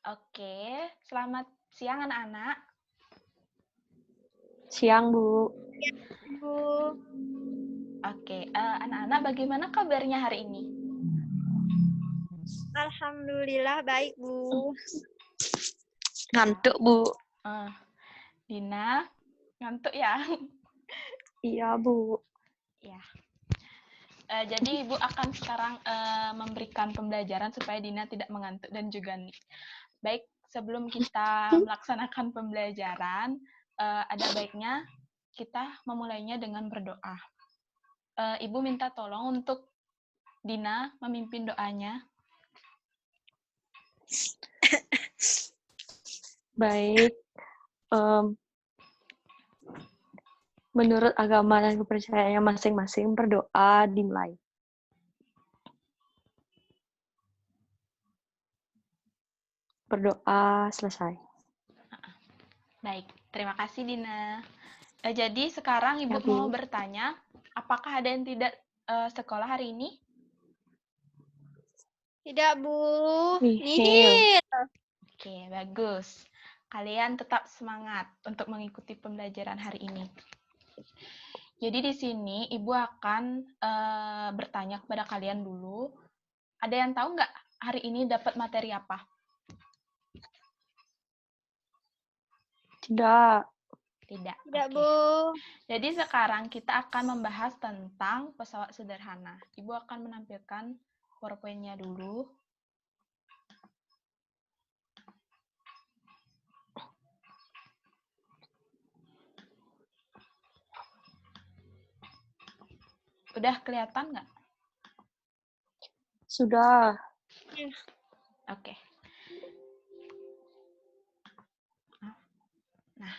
Oke, selamat siang anak-anak. Siang, Bu. Bu, Oke, anak-anak bagaimana kabarnya hari ini? alhamdulillah baik, Bu. Ngantuk, Bu. Eh, Dina, ngantuk ya? Iya, Bu. Ya. Jadi Ibu akan sekarang memberikan pembelajaran supaya Dina tidak mengantuk dan juga nih. Baik, sebelum kita melaksanakan pembelajaran, ada baiknya kita memulainya dengan berdoa. Ibu minta tolong untuk Dina memimpin doanya. Baik. Menurut agama dan kepercayaannya masing-masing, berdoa dimulai. Berdoa selesai. Baik, terima kasih Dina. Jadi sekarang Ibu Ya, Bu. mau bertanya, apakah ada yang tidak sekolah hari ini? Tidak, Bu. Nihil. Oke, bagus. Kalian tetap semangat untuk mengikuti pembelajaran hari ini. Jadi di sini Ibu akan bertanya kepada kalian dulu. Ada yang tahu nggak hari ini dapat materi apa? Tidak. Tidak. Tidak, Oke. Bu. Jadi sekarang kita akan membahas tentang pesawat sederhana. Ibu akan menampilkan PowerPoint-nya dulu. Udah kelihatan nggak? Sudah. Oke. Nah,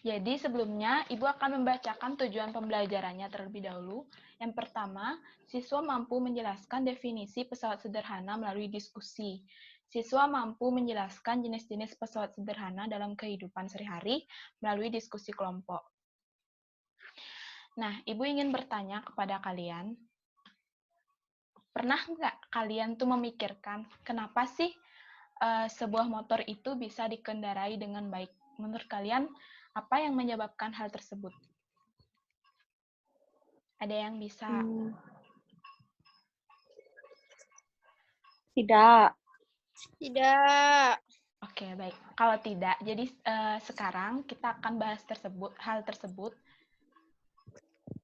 jadi sebelumnya Ibu akan membacakan tujuan pembelajarannya terlebih dahulu. Yang pertama, siswa mampu menjelaskan definisi pesawat sederhana melalui diskusi. Siswa mampu menjelaskan jenis-jenis pesawat sederhana dalam kehidupan sehari-hari melalui diskusi kelompok. Nah, Ibu ingin bertanya kepada kalian, pernah nggak kalian tuh memikirkan kenapa sih sebuah motor itu bisa dikendarai dengan baik? Menurut kalian, apa yang menyebabkan hal tersebut? Ada yang bisa? Tidak. Tidak. Oke, baik. Kalau tidak, jadi sekarang kita akan bahas hal tersebut.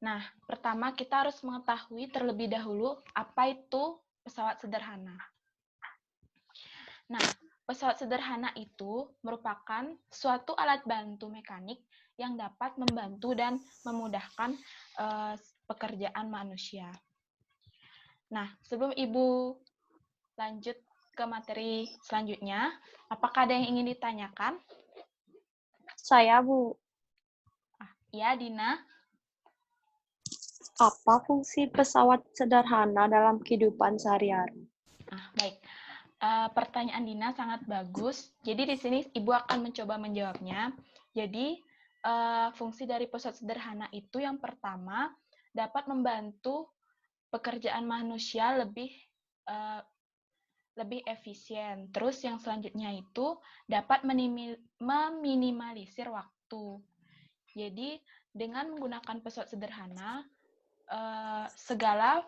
Nah, pertama kita harus mengetahui terlebih dahulu apa itu pesawat sederhana. Nah, pesawat sederhana itu merupakan suatu alat bantu mekanik yang dapat membantu dan memudahkan pekerjaan manusia. Nah, sebelum Ibu lanjut ke materi selanjutnya, apakah ada yang ingin ditanyakan? Saya, Bu. Ya, Dina. Apa fungsi pesawat sederhana dalam kehidupan sehari-hari? Baik. Pertanyaan Dina sangat bagus. Jadi di sini Ibu akan mencoba menjawabnya. Jadi fungsi dari pesawat sederhana itu yang pertama dapat membantu pekerjaan manusia lebih efisien. Terus yang selanjutnya itu dapat meminimalisir waktu. Jadi dengan menggunakan pesawat sederhana, segala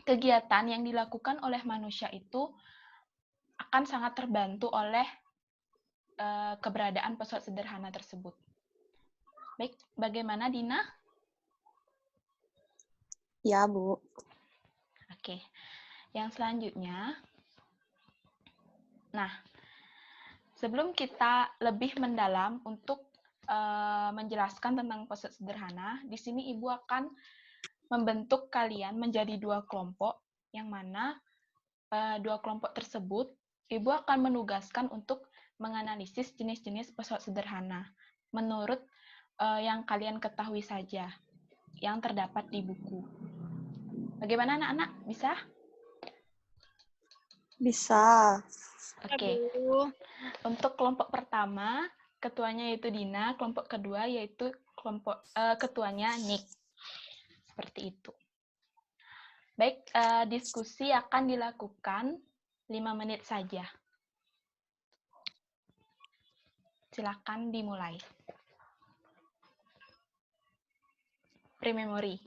kegiatan yang dilakukan oleh manusia itu akan sangat terbantu oleh keberadaan pesawat sederhana tersebut. Baik, bagaimana Dina? Ya, Bu. Oke, yang selanjutnya. Nah, sebelum kita lebih mendalam untuk menjelaskan tentang pesawat sederhana, di sini Ibu akan membentuk kalian menjadi dua kelompok, yang mana dua kelompok tersebut Ibu akan menugaskan untuk menganalisis jenis-jenis pesawat sederhana menurut yang kalian ketahui saja, yang terdapat di buku. Bagaimana anak-anak? Bisa? Bisa. Oke. Untuk kelompok pertama, ketuanya yaitu Dina, kelompok kedua yaitu ketuanya Nick. Seperti itu. Baik, diskusi akan dilakukan 5 menit saja. Silakan dimulai. Pre-memory.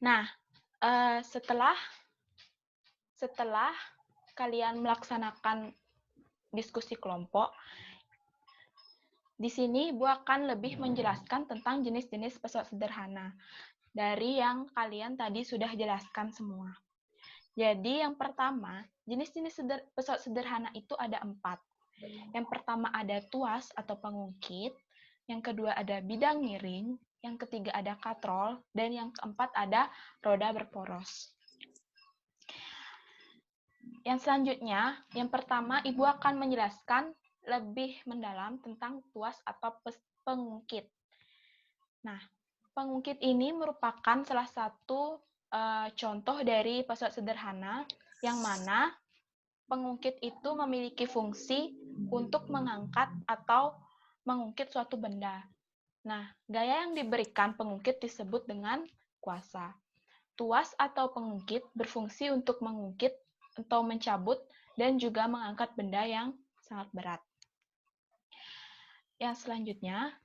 Nah, setelah kalian melaksanakan diskusi kelompok, di sini Ibu akan lebih menjelaskan tentang jenis-jenis pesawat sederhana dari yang kalian tadi sudah jelaskan semua. Jadi yang pertama, jenis-jenis pesawat sederhana itu ada 4. Yang pertama ada tuas atau pengungkit, yang kedua ada bidang miring, yang ketiga ada katrol, dan yang keempat ada roda berporos. Yang selanjutnya, yang pertama Ibu akan menjelaskan lebih mendalam tentang tuas atau pengungkit. Nah, pengungkit ini merupakan salah satu contoh dari pesawat sederhana yang mana pengungkit itu memiliki fungsi untuk mengangkat atau mengungkit suatu benda. Nah, gaya yang diberikan pengungkit disebut dengan kuasa. Tuas atau pengungkit berfungsi untuk mengungkit atau mencabut dan juga mengangkat benda yang sangat berat. Yang selanjutnya,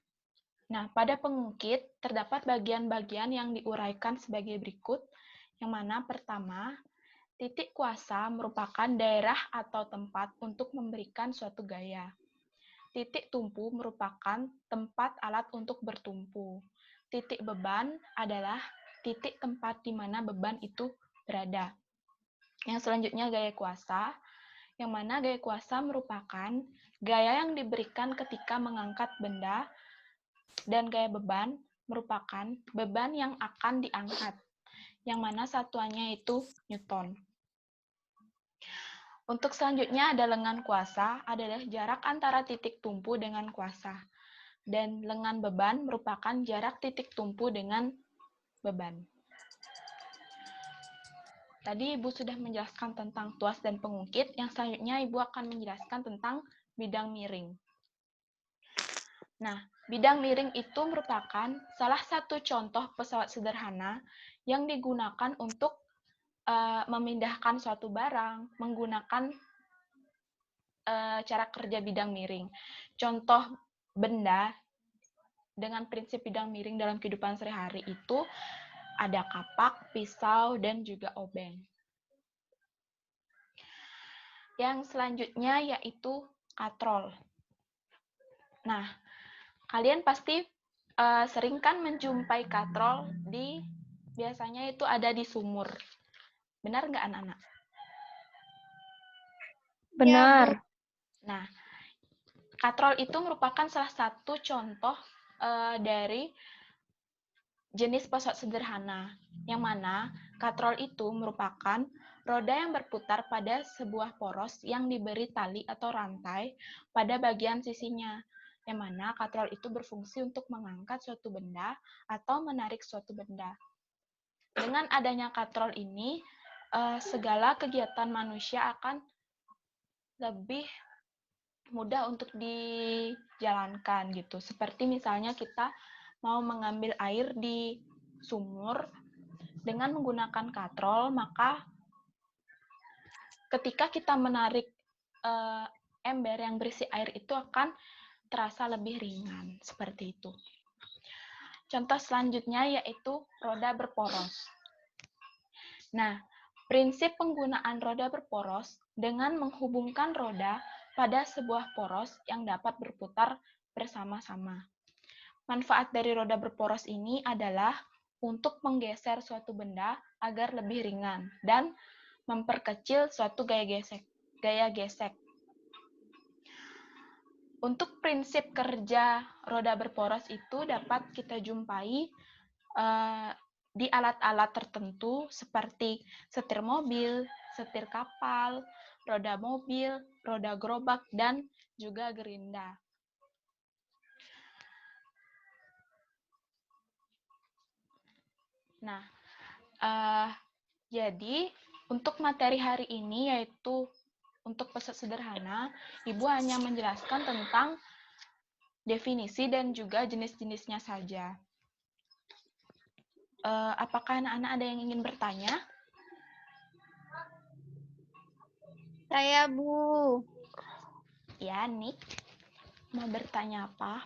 nah pada pengungkit terdapat bagian-bagian yang diuraikan sebagai berikut, yang mana pertama, titik kuasa merupakan daerah atau tempat untuk memberikan suatu gaya. Titik tumpu merupakan tempat alat untuk bertumpu. Titik beban adalah titik tempat di mana beban itu berada. Yang selanjutnya gaya kuasa, yang mana gaya kuasa merupakan gaya yang diberikan ketika mengangkat benda, dan gaya beban merupakan beban yang akan diangkat, yang mana satuannya itu Newton. Untuk selanjutnya ada lengan kuasa, adalah jarak antara titik tumpu dengan kuasa. Dan lengan beban merupakan jarak titik tumpu dengan beban. Tadi Ibu sudah menjelaskan tentang tuas dan pengungkit, yang selanjutnya Ibu akan menjelaskan tentang bidang miring. Nah, bidang miring itu merupakan salah satu contoh pesawat sederhana yang digunakan untuk memindahkan suatu barang menggunakan cara kerja bidang miring. Contoh benda dengan prinsip bidang miring dalam kehidupan sehari-hari itu ada kapak, pisau, dan juga obeng. Yang selanjutnya yaitu katrol. Nah, kalian pasti sering kan menjumpai katrol biasanya itu ada di sumur. Benar nggak anak-anak? Benar. Ya, Nah, katrol itu merupakan salah satu contoh dari jenis pesawat sederhana, yang mana katrol itu merupakan roda yang berputar pada sebuah poros yang diberi tali atau rantai pada bagian sisinya, yang mana katrol itu berfungsi untuk mengangkat suatu benda atau menarik suatu benda. Dengan adanya katrol ini, segala kegiatan manusia akan lebih mudah untuk dijalankan gitu. Seperti misalnya kita mau mengambil air di sumur dengan menggunakan katrol, maka ketika kita menarik ember yang berisi air itu akan terasa lebih ringan, seperti itu. Contoh selanjutnya yaitu roda berporos. Nah, prinsip penggunaan roda berporos dengan menghubungkan roda pada sebuah poros yang dapat berputar bersama-sama. Manfaat dari roda berporos ini adalah untuk menggeser suatu benda agar lebih ringan dan memperkecil suatu gaya gesek. Untuk prinsip kerja roda berporos itu dapat kita jumpai di alat-alat tertentu seperti setir mobil, setir kapal, roda mobil, roda gerobak, dan juga gerinda. Nah, jadi untuk materi hari ini yaitu untuk pesawat sederhana, Ibu hanya menjelaskan tentang definisi dan juga jenis-jenisnya saja. Apakah anak-anak ada yang ingin bertanya? saya Bu. Ya, Nick. Mau bertanya apa?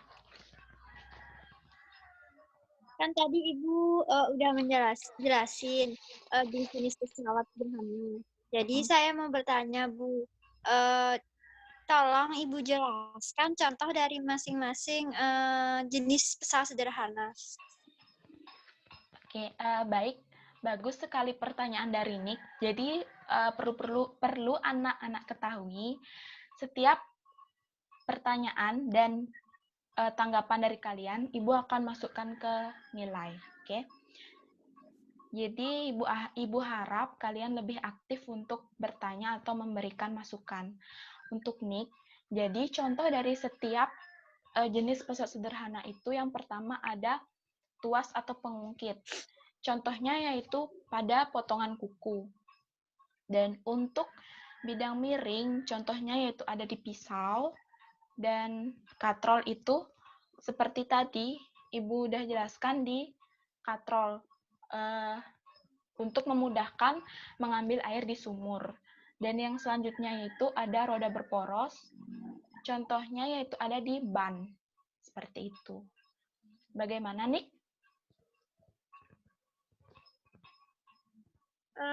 Kan tadi Ibu udah jelasin jenis pesawat sederhana. Jadi saya mau bertanya, Bu. Tolong Ibu jelaskan contoh dari masing-masing jenis pesawat sederhana. Oke, baik. Bagus sekali pertanyaan dari Nick. Jadi perlu anak-anak ketahui setiap pertanyaan dan tanggapan dari kalian, Ibu akan masukkan ke nilai. Oke. Jadi Ibu harap kalian lebih aktif untuk bertanya atau memberikan masukan. Untuk Nick, jadi contoh dari setiap jenis pesawat sederhana itu yang pertama ada tuas atau pengungkit. Contohnya yaitu pada potongan kuku. Dan untuk bidang miring, contohnya yaitu ada di pisau, dan katrol itu seperti tadi, Ibu udah jelaskan di katrol untuk memudahkan mengambil air di sumur. Dan yang selanjutnya yaitu ada roda berporos, contohnya yaitu ada di ban, seperti itu. Bagaimana, Nick?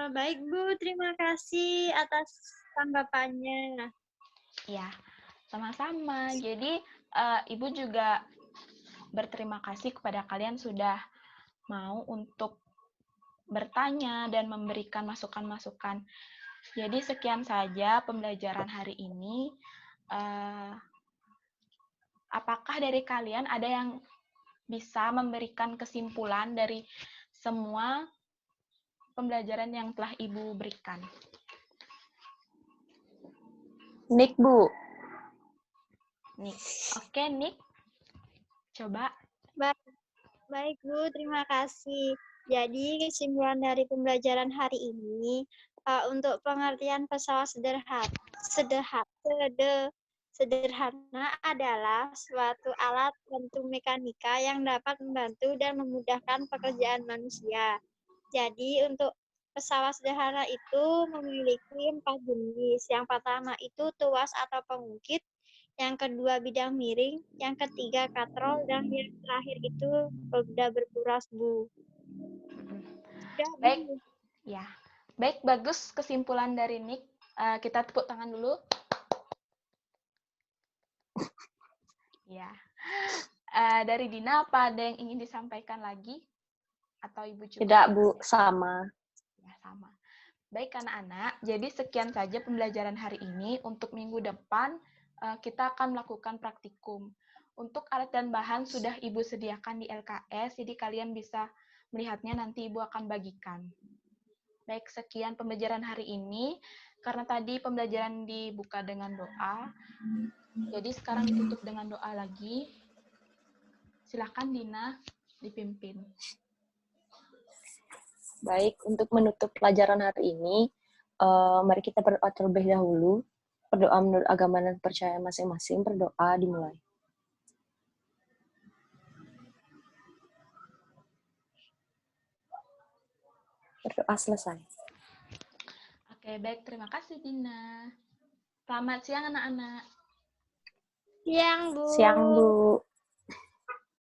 Baik, Bu. Terima kasih atas tanggapannya. Ya, sama-sama. Jadi, Ibu juga berterima kasih kepada kalian sudah mau untuk bertanya dan memberikan masukan-masukan. Jadi, sekian saja pembelajaran hari ini. Apakah dari kalian ada yang bisa memberikan kesimpulan dari semua pembelajaran yang telah Ibu berikan? Nick, Bu. Nick. Oke, Nick. Coba. Baik, Bu. Terima kasih. Jadi, kesimpulan dari pembelajaran hari ini, untuk pengertian pesawat sederhana adalah suatu alat bantu mekanika yang dapat membantu dan memudahkan pekerjaan manusia. Jadi, untuk pesawat sederhana itu memiliki 4 jenis. Yang pertama itu tuas atau pengungkit, yang kedua bidang miring, yang ketiga katrol, dan yang terakhir itu roda berporos, Bu. Udah, Bu. Baik. Ya. Baik, bagus kesimpulan dari Nick. Kita tepuk tangan dulu. Ya. Dari Dina, apa ada yang ingin disampaikan lagi? Atau Ibu cukup? Tidak, Bu. Sama. Ya, sama. Baik, anak-anak. Jadi, sekian saja pembelajaran hari ini. Untuk minggu depan, kita akan melakukan praktikum. Untuk alat dan bahan sudah Ibu sediakan di LKS, jadi kalian bisa melihatnya nanti Ibu akan bagikan. Baik, sekian pembelajaran hari ini. Karena tadi pembelajaran dibuka dengan doa, jadi sekarang ditutup dengan doa lagi. Silakan Dina dipimpin. Baik, untuk menutup pelajaran hari ini, mari kita berdoa terlebih dahulu. Berdoa menurut agama dan percaya masing-masing. Berdoa dimulai. Berdoa selesai. Oke, baik. Terima kasih, Dina. Selamat siang, anak-anak. Siang, Bu. Siang, Bu.